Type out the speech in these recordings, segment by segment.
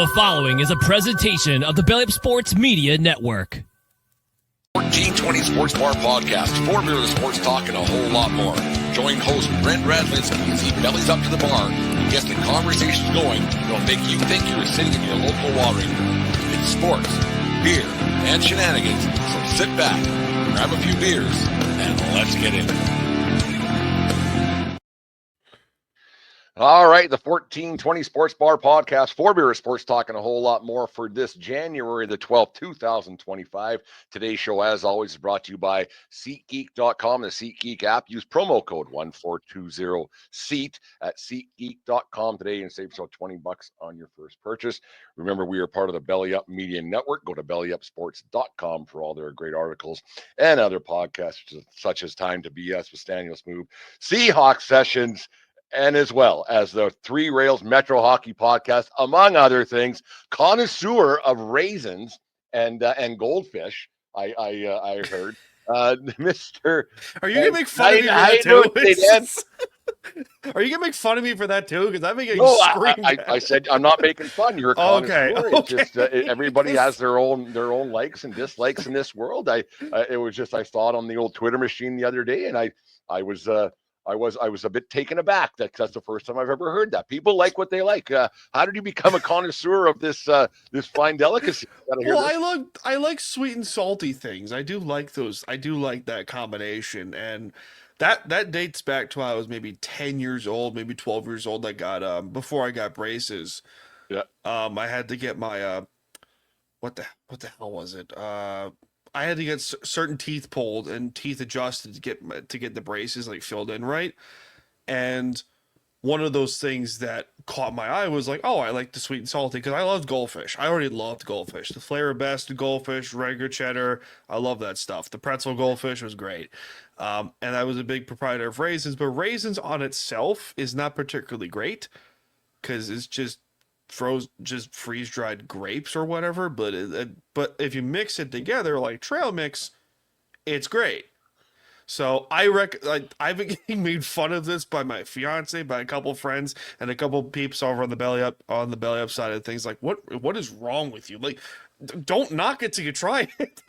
The following is a presentation of the Belly Up Sports Media Network. 1420 Sports Bar Podcast. For beer, the sports talk, and a whole lot more. Join host Brent Radlinsky as he bellies up to the bar and gets the conversations going that'll make you think you're sitting in your local watering room. It's sports, beer, and shenanigans. So sit back, grab a few beers, and let's get into it. All right, the 1420 Sports Bar Podcast, for beer, sports talk, and a whole lot more for this January the 12th, 2025. Today's show, as always, is brought to you by SeatGeek.com, the SeatGeek app. Use promo code 1420SEAT at SeatGeek.com today and save yourself $20 on your first purchase. Remember, we are part of the Belly Up Media Network. Go to BellyUpSports.com for all their great articles and other podcasts, such as Time to BS with Staniel Smooth, Seahawks Sessions, and as well as the Three Rails Metro Hockey Podcast, among other things, connoisseur of raisins and Goldfish. I heard, Mr. Are you gonna make fun of me for that too? Are you gonna make fun of me for that too? Because I've been getting screamed at. I said I'm not making fun. You're a connoisseur. Okay. It's just everybody has their own likes and dislikes in this world. I saw it on the old Twitter machine the other day, and I was a bit taken aback. That's the first time I've ever heard that. People like what they like. How did you become a connoisseur of this fine delicacy? Well, I like sweet and salty things. I do like those. I do like that combination, and that dates back to when I was maybe 10 years old, maybe 12 years old. I got before I got braces. Yeah. I had to get my what the hell was it? I had to get certain teeth pulled and teeth adjusted to get the braces like filled in right. And one of those things that caught my eye was like, oh, I like the sweet and salty because I loved Goldfish. I already loved Goldfish. The flavor best Goldfish, regular cheddar. I love that stuff. The pretzel Goldfish was great. And I was a big proprietor of raisins, but raisins on itself is not particularly great because it's just freeze dried grapes or whatever, but if you mix it together like trail mix, it's great. So I've been getting made fun of this by my fiance, by a couple friends, and a couple peeps over on the belly up side of things. Like, what is wrong with you? Like, don't knock it till you try it.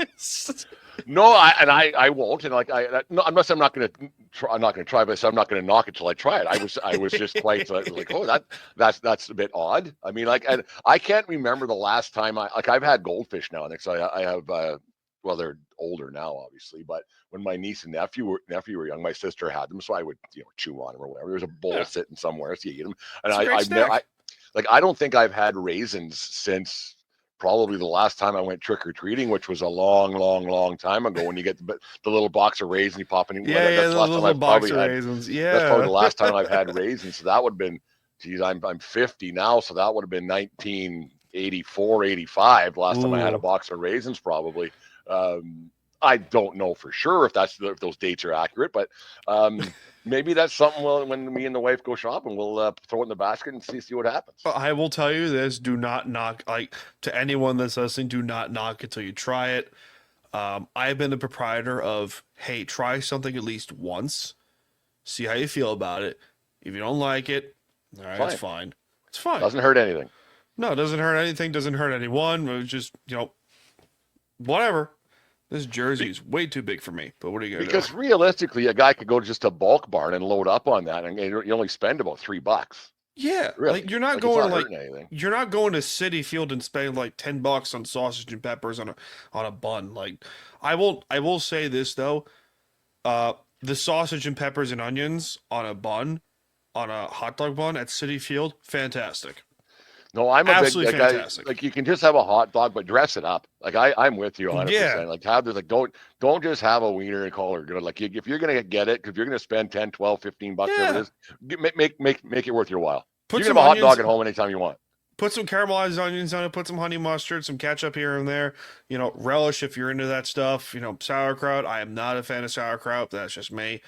No, I won't. And unless I'm not going to try, but I'm not going to knock it till I try it. I was just quite like, oh, that's a bit odd. I mean, and I can't remember the last time I've had Goldfish now. And so I have, well, they're older now, obviously, but when my niece and nephew were young, my sister had them. So I would, chew on them or whatever. There's a bowl sitting somewhere, so you eat them. And I don't think I've had raisins since probably the last time I went trick-or-treating, which was a long time ago, when you get the little box of raisins, you pop in. That's the little box of raisins. Yeah. That's probably the last time I've had raisins. So that would have been, I'm 50 now, so that would have been 1984, 85, last time I had a box of raisins, probably. I don't know for sure if those dates are accurate, but maybe that's something when me and the wife go shopping, we'll throw it in the basket and see what happens. I will tell you this: do not knock, to anyone that's listening, do not knock it till you try it. I've been a proprietor of, hey, try something at least once, see how you feel about it. If you don't like it, all right, it's fine. It's fine. Doesn't hurt anything. No, it doesn't hurt anything. Doesn't hurt anyone. It was just, whatever. This jersey is way too big for me, but what are you going to do? Because realistically, a guy could go to just a bulk barn and load up on that, and you only spend about $3. Yeah, really. You're not going to City Field and spend like $10 on sausage and peppers on a bun. Like, I will say this though, the sausage and peppers and onions on a bun, on a hot dog bun at City Field, fantastic. No, I'm absolutely fantastic. You can just have a hot dog, but dress it up. Like I'm with you 100%. Yeah. Like don't just have a wiener and call her good. Like if you're gonna get it, if you're gonna spend 10, 12, 15 bucks, whatever it is, make it worth your while. You can have a hot dog at home anytime you want. Put some caramelized onions on it. Put some honey mustard, some ketchup here and there. Relish if you're into that stuff. Sauerkraut. I am not a fan of sauerkraut. That's just me.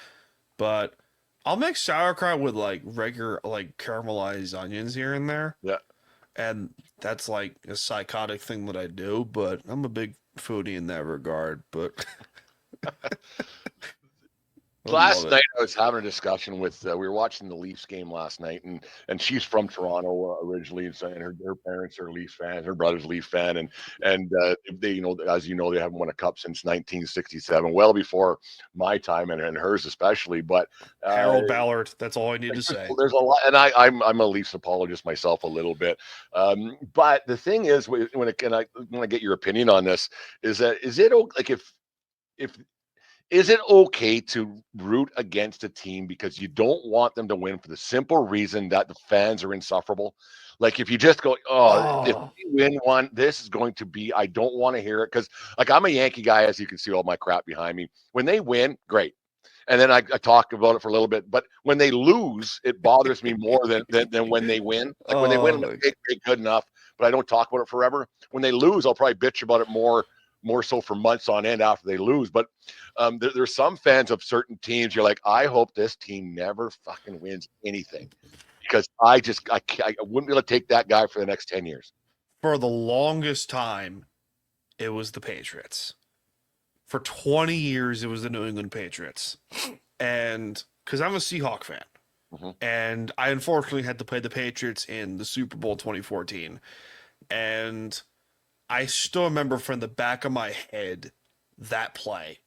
But I'll make sauerkraut with regular caramelized onions here and there. Yeah. And that's like a psychotic thing that I do, but I'm a big foodie in that regard. But I Last love it. night I was having a discussion with we were watching the Leafs game last night, and she's from Toronto originally, and, and her parents are Leafs fans. Her brother's a Leafs fan, and they, as you know, they haven't won a cup since 1967, well before my time and hers especially. But Harold Ballard. That's all I need to say. there's a lot, and I'm a Leafs apologist myself a little bit. But the thing is, when I want to get your opinion on this, is it like if is it okay to root against a team because you don't want them to win for the simple reason that the fans are insufferable? Like if you just go, oh, if Oh, we win one, this is going to be, I don't want to hear it because, like, I'm a Yankee guy, as you can see all my crap behind me. When they win, great. And then I talk about it for a little bit, but when they lose, it bothers me more than when they win. Like when they win, I'm like, oh, okay, great, good enough, but I don't talk about it forever. When they lose, I'll probably bitch about it more so for months on end after they lose. But there's some fans of certain teams. You're like, I hope this team never fucking wins anything because I wouldn't be able to take that guy for the next 10 years. for the longest time, it was the Patriots. For 20 years, it was the New England Patriots. And because I'm a Seahawk fan, Mhm. and I unfortunately had to play the Patriots in the Super Bowl 2014. And I still remember from the back of my head that play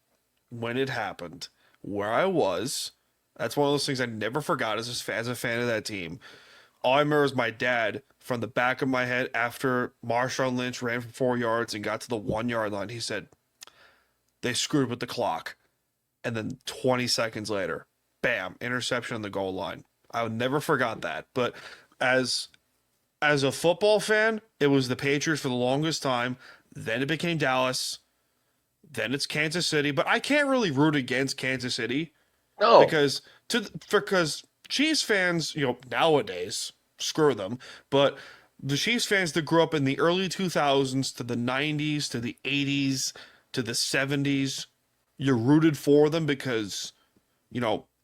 when it happened, where I was. That's one of those things I never forgot as a fan of that team. All I remember is my dad from the back of my head after Marshawn Lynch ran for 4 yards and got to the 1 yard line. He said, they screwed with the clock. And then 20 seconds later, bam, interception on the goal line. I would never forgot that. But as as a football fan, it was the Patriots for the longest time. Then it became Dallas. Then it's Kansas City. But I can't really root against Kansas City No, because Chiefs fans, nowadays, screw them. But the Chiefs fans that grew up in the early 2000s to the 90s to the 80s to the 70s, you're rooted for them because,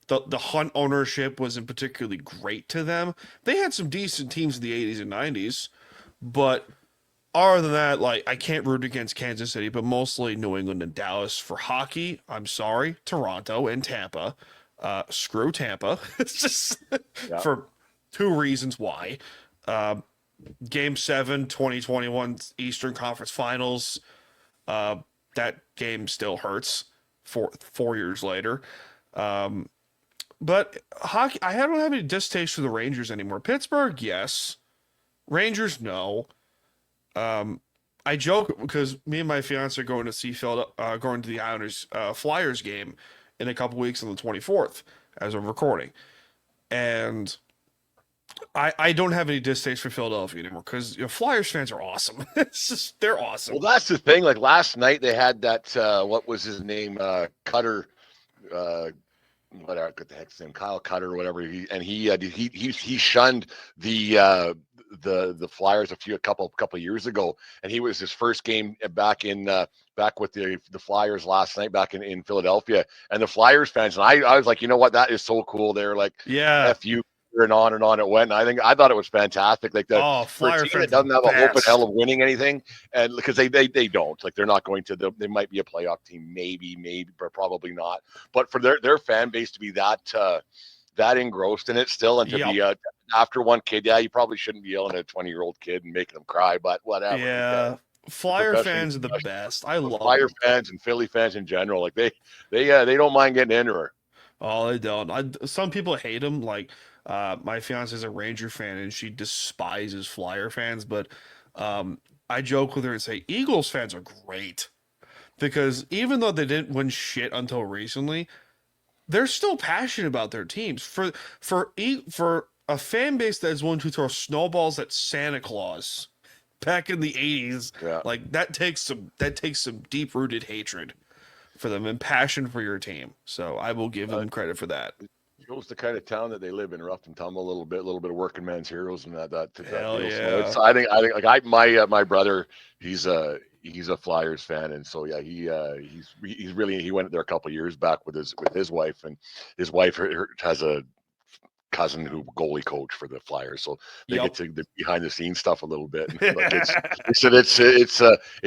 the Hunt ownership wasn't particularly great to them. They had some decent teams in the 80s and 90s, but other than that, like, I can't root against Kansas City, but mostly New England and Dallas. For hockey, I'm sorry, Toronto and Tampa. Screw Tampa. It's just yeah. for two reasons why. Uh, Game 7, 2021 Eastern Conference Finals. That game still hurts 4 years later. Um, but hockey, I don't have any distaste for the Rangers anymore. Pittsburgh, yes. Rangers, no. Um, I joke because me and my fiance are going to see going to the Islanders Flyers game in a couple weeks on the 24th as I'm recording, and I don't have any distaste for Philadelphia anymore because Flyers fans are awesome. It's just they're awesome. Well, that's the thing. Like last night, they had that. What was his name? Cutter. Uh, what the heck's his name? Kyle Cutter or whatever. He shunned the Flyers a couple years ago, and he was his first game back with the Flyers last night back in Philadelphia, and the Flyers fans, and I was like, you know what, that is so cool. They're like, Yeah. F you. And on it went. And I thought it was fantastic. Like Oh, for a Flyer team that fans are doesn't the have a hope in best. hell of winning anything, and because they don't, like they're not going to. They might be a playoff team, maybe, but probably not. But for their fan base to be that engrossed in it still, and to Yep. be after one kid, yeah, you probably shouldn't be yelling at a 20-year-old kid and making them cry, but whatever. Yeah. Flyer Professional, fans are the best. I love Flyer them. fans and Philly fans in general, like they don't mind getting into her. Oh, they don't. Some people hate them. Like, my fiance is a Ranger fan and she despises Flyer fans. But I joke with her and say Eagles fans are great because even though they didn't win shit until recently, they're still passionate about their teams. For a fan base that is willing to throw snowballs at Santa Claus back in the 80s, Yeah. like that takes some deep rooted hatred for them and passion for your team. So I will give them credit for that. Shows the kind of town that they live in, rough and tumble a little bit of working man's heroes and that Hell deal. yeah. So I think like my brother, he's a Flyers fan, and so yeah, he went there a couple of years back with his wife, and his wife has a cousin who goalie coach for the Flyers, so they Yep. get to the behind the scenes stuff a little bit. Like it's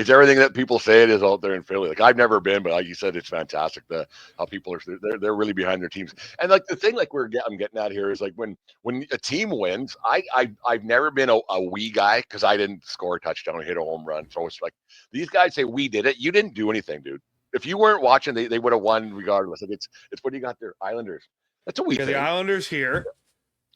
everything that people say it is out there in Philly. Like I've never been, but like you said, it's fantastic. How people are they're really behind their teams. And like the thing like I'm getting at here is like when a team wins, I've never been a we guy because I didn't score a touchdown or hit a home run. So it's like these guys say we did it. You didn't do anything, dude. If you weren't watching, they would have won regardless. Like it's what do you got there? Islanders. That's a we thing. The Islanders here.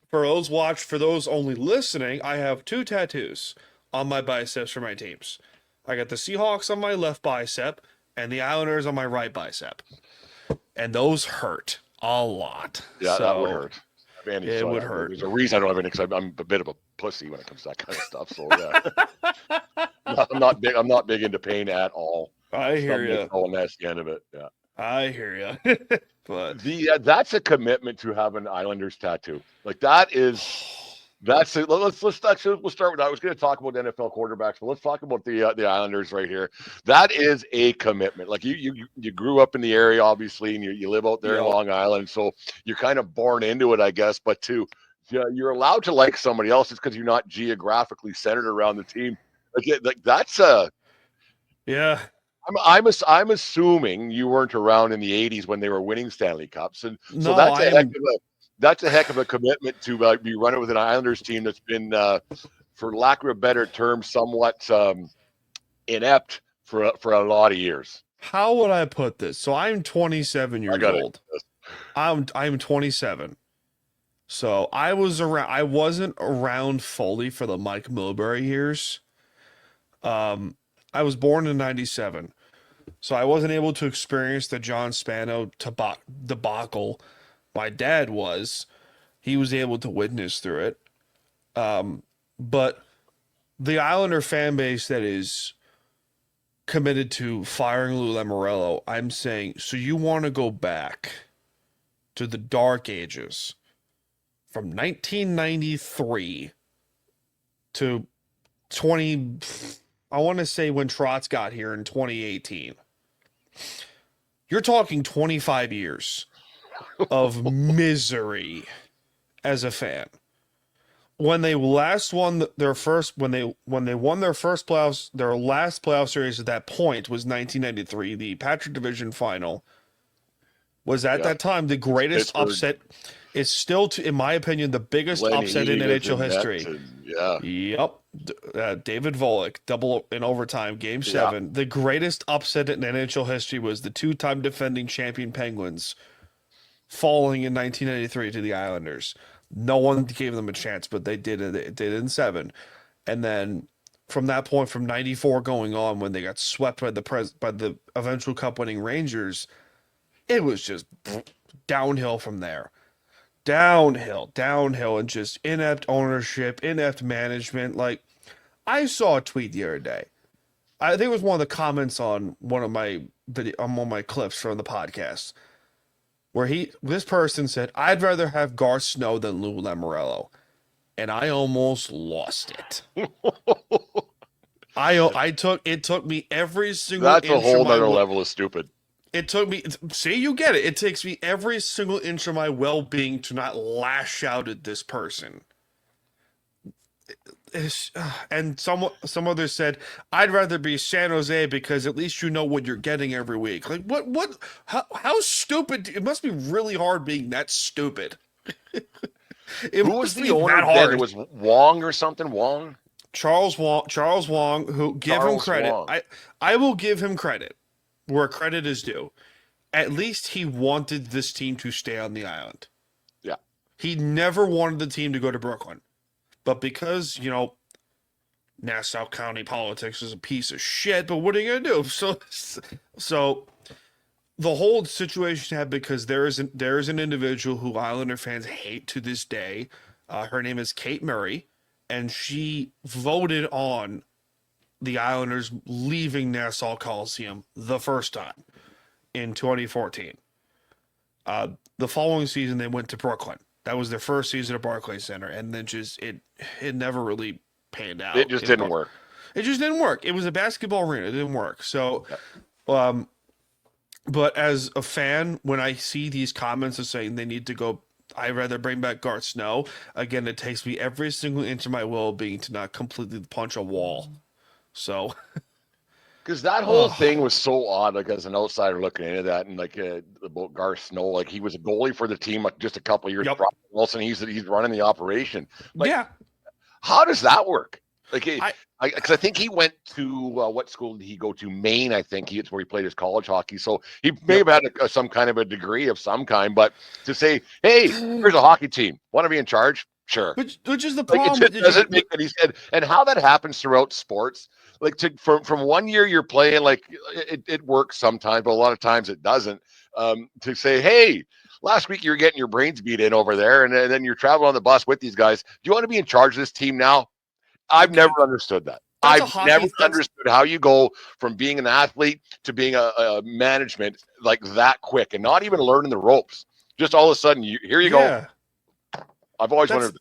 For those only listening, I have 2 tattoos on my biceps for my teams. I got the Seahawks on my left bicep and the Islanders on my right bicep. And those hurt a lot. Yeah, so that would hurt. Man, it would hurt. There's a reason I don't have any because I'm a bit of a pussy when it comes to that kind of stuff. So yeah, I'm not big into pain at all. I hear you. Oh, and that's the end of it. Yeah, I hear you. But that's a commitment to have an Islanders tattoo. Like that's it. We'll start with that. I was going to talk about NFL quarterbacks, but let's talk about the Islanders right here. That is a commitment. Like you grew up in the area, obviously, and you live out there in Long Island, so you're kind of born into it, I guess. But you're allowed to like somebody else just because you're not geographically centered around the team. Like that's yeah. I'm assuming you weren't around in the '80s when they were winning Stanley Cups, and so that's a heck of a commitment to be running with an Islanders team that's been, for lack of a better term, somewhat inept for a lot of years. How would I put this? So I'm 27 years old. I'm 27. So I wasn't around fully for the Mike Milbury years. I was born in 97. So I wasn't able to experience the John Spano debacle. My dad was. He was able to witness through it. But the Islander fan base that is committed to firing Lou Lamoriello, I'm saying, so you want to go back to the dark ages from 1993 to 20... I want to say when Trotz got here in 2018. You're talking 25 years of misery as a fan. When they last won their first, when they won their first playoffs, their last playoff series at that point was 1993. The Patrick Division Final was at that time the greatest upset. It's still, in my opinion, the biggest upset in NHL history. Yep. David Volek, double in overtime, Game 7. Yeah. The greatest upset in NHL history was the 2-time defending champion Penguins falling in 1993 to the Islanders. No one gave them a chance, but they did it. They did it in 7. And then from that point, from 94 going on, when they got swept by the eventual cup-winning Rangers, it was just downhill from there. Downhill, and just inept ownership, inept management. Like, I saw a tweet the other day. I think it was one of the comments on one of my clips from the podcast, where this person said, "I'd rather have Garth Snow than Lou Lamoriello," and I almost lost it. It took me every single. That's a whole other level of stupid. It took me, see, you get it. It takes me every single inch of my well-being to not lash out at this person. And some others said, "I'd rather be San Jose because at least you know what you're getting every week." Like, what, how stupid? It must be really hard being that stupid. Who was the owner then? It was Wong or something? Wong? Charles Wong, who give him credit. I will give him credit where credit is due. At least he wanted this team to stay on the island. Yeah. He never wanted the team to go to Brooklyn. But because, Nassau County politics is a piece of shit, but what are you going to do? So the whole situation happened because there is an individual who Islander fans hate to this day. Her name is Kate Murray, and she voted on the Islanders leaving Nassau Coliseum the first time in 2014. The following season, they went to Brooklyn. That was their first season at Barclays Center, and then it never really panned out. It just didn't work. It just didn't work. It was a basketball arena. It didn't work. So, but as a fan, when I see these comments of saying they need to go I'd rather bring back Garth Snow. Again, it takes me every single inch of my well-being to not completely punch a wall. So, Because that whole thing was so odd, like as an outsider looking into that, and like about Garth Snow, like he was a goalie for the team like, just a couple of years yep, prior. All of a sudden, he's running the operation. Like, yeah. how does that work? Like, I because I think he went to what school did he go to? Maine, I think. It's where he played his college hockey. So he may yep. have had some kind of a degree of some kind. But to say, hey, here's a hockey team, want to be in charge? Sure. Which is the Like it problem just with doesn't make any sense. And how that happens throughout sports, like from 1 year you're playing, like it works sometimes, but a lot of times it doesn't. To say, hey, last week you were getting your brains beat in over there, and then you're traveling on the bus with these guys. Do you want to be in charge of this team now? I've never understood that. That's a I've hockey. never understood how you go from being an athlete to being a management like that quick, and not even learning the ropes. Just all of a sudden, here you go. I've always wondered.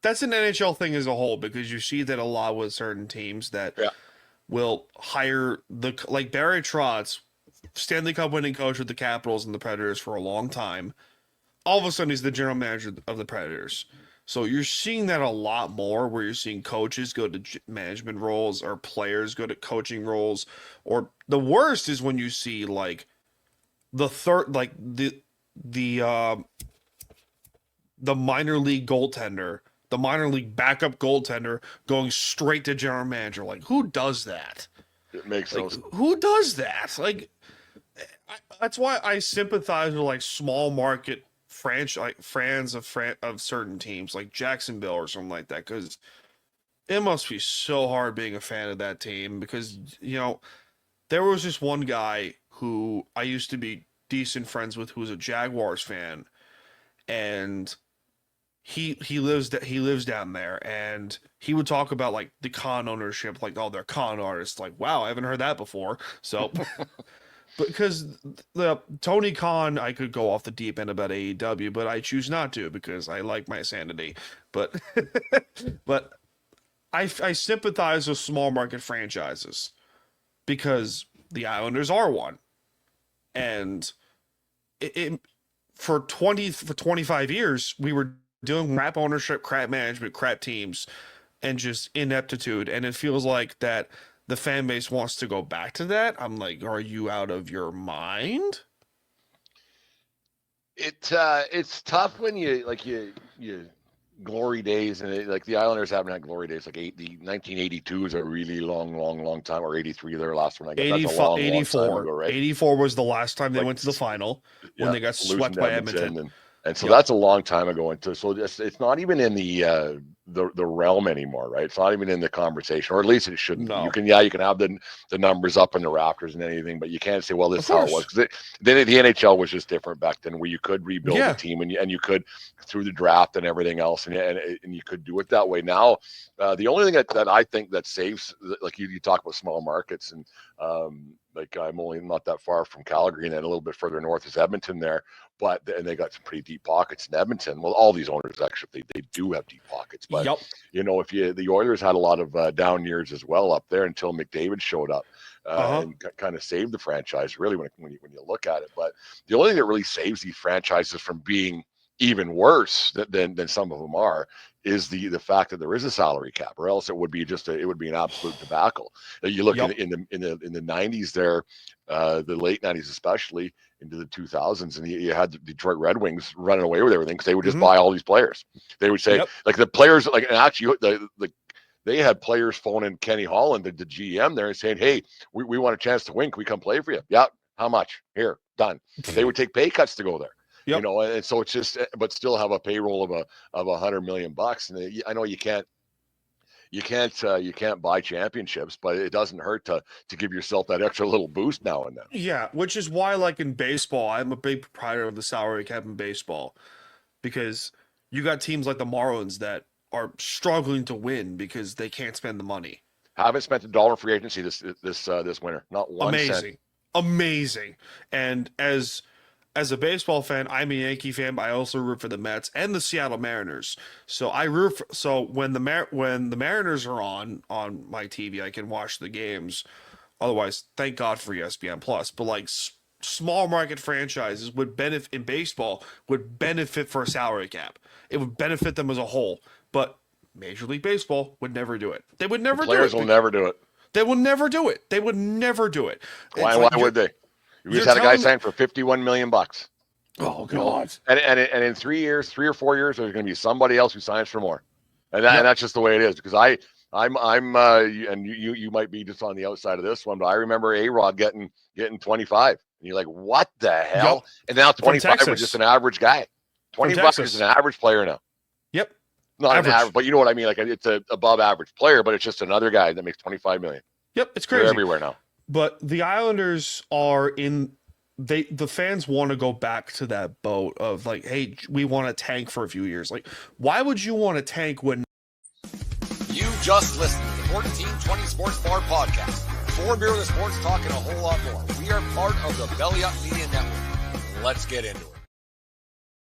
That's an NHL thing as a whole, because you see that a lot with certain teams that will hire like Barry Trotz, Stanley Cup winning coach with the Capitals and the Predators for a long time. All of a sudden, he's the general manager of the Predators. So you're seeing that a lot more, where you're seeing coaches go to management roles or players go to coaching roles. Or the worst is when you see like the third, like the minor league goaltender, the minor league backup goaltender going straight to general manager. Like, who does that? It makes like, sense. Who does that? Like, that's why I sympathize with like small market fans of certain teams like Jacksonville or something like that, because it must be so hard being a fan of that team. Because there was just one guy who I used to be decent friends with who was a Jaguars fan, and he lives down there, and he would talk about like the con ownership, like, oh, they're con artists. Like, wow, I haven't heard that before. So because the Tony Khan, I could go off the deep end about AEW, but I choose not to because I like my sanity. But but I sympathize with small market franchises, because the Islanders are one, and for 25 years we were doing crap ownership, crap management, crap teams, and just ineptitude, and it feels like that the fan base wants to go back to that. I'm like, are you out of your mind? It's tough when you glory days, and like the Islanders haven't had glory days. Like the 1982 is a really long time, or 83 their last one. I guess that's a long time ago, right? 84 was the last time they went to the final, when they got swept by Edmonton. And so that's a long time ago. And so it's not even in the realm anymore, right? It's not even in the conversation, or at least it shouldn't. No. You can have the numbers up in the rafters and anything, but you can't say, well, this is how it was, because the NHL was just different back then, where you could rebuild the team, and you could through the draft and everything else, and you could do it that way. Now, the only thing that I think that saves, like you talk about small markets, and like I'm only not that far from Calgary, and then a little bit further north is Edmonton there. And they got some pretty deep pockets in Edmonton. Well, all these owners actually they do have deep pockets, but if the Oilers had a lot of down years as well up there until McDavid showed up and kind of saved the franchise, really, when you look at it. But the only thing that really saves these franchises from being even worse than some of them are is the fact that there is a salary cap, or else it would be an absolute debacle. You look in the 90s there, the late 90s especially into the 2000s, and you had the Detroit Red Wings running away with everything because they would just buy all these players. They would say like the players, like, and actually they had players phoning Kenny Holland, the GM there, and saying, hey, we want a chance to win. Can we come play for you? Yeah. How much? Here, done. They would take pay cuts to go there. And so it's just, but still have a payroll of $100 million. And I know you can't buy championships, but it doesn't hurt to give yourself that extra little boost now and then. Yeah, which is why, like in baseball, I'm a big proprietor of the salary cap in baseball, because you got teams like the Marlins that are struggling to win because they can't spend the money. Haven't spent $1 free agency this winter, not one cent. Amazing. And as a baseball fan, I'm a Yankee fan, but I also root for the Mets and the Seattle Mariners. So when the Mariners are on my TV, I can watch the games. Otherwise, thank God for ESPN Plus. But like small market franchises would benefit in baseball would benefit for a salary cap. It would benefit them as a whole. But Major League Baseball would never do it. They would never do it. Players will never do it. They will never do it. They would never do it. Why would they? You just had a guy signed for $51 million. Oh God! And in 3 or 4 years, there's going to be somebody else who signs for more, and that's just the way it is. Because I'm and you might be just on the outside of this one, but I remember A-Rod getting 25, and you're like, what the hell? Yep. And now 25 was just an average guy. 25 is an average player now. Yep. Not an average, but you know what I mean. Like it's a above average player, but it's just another guy that makes 25 million. Yep, it's crazy. They're everywhere now. But the Islanders are in. The fans want to go back to that boat of like, hey, we want to tank for a few years. Like, why would you want to tank when you just listened to the 1420 Sports Bar Podcast? 4 beer with sports talking a whole lot more. We are part of the Belly Up Media Network. Let's get into it.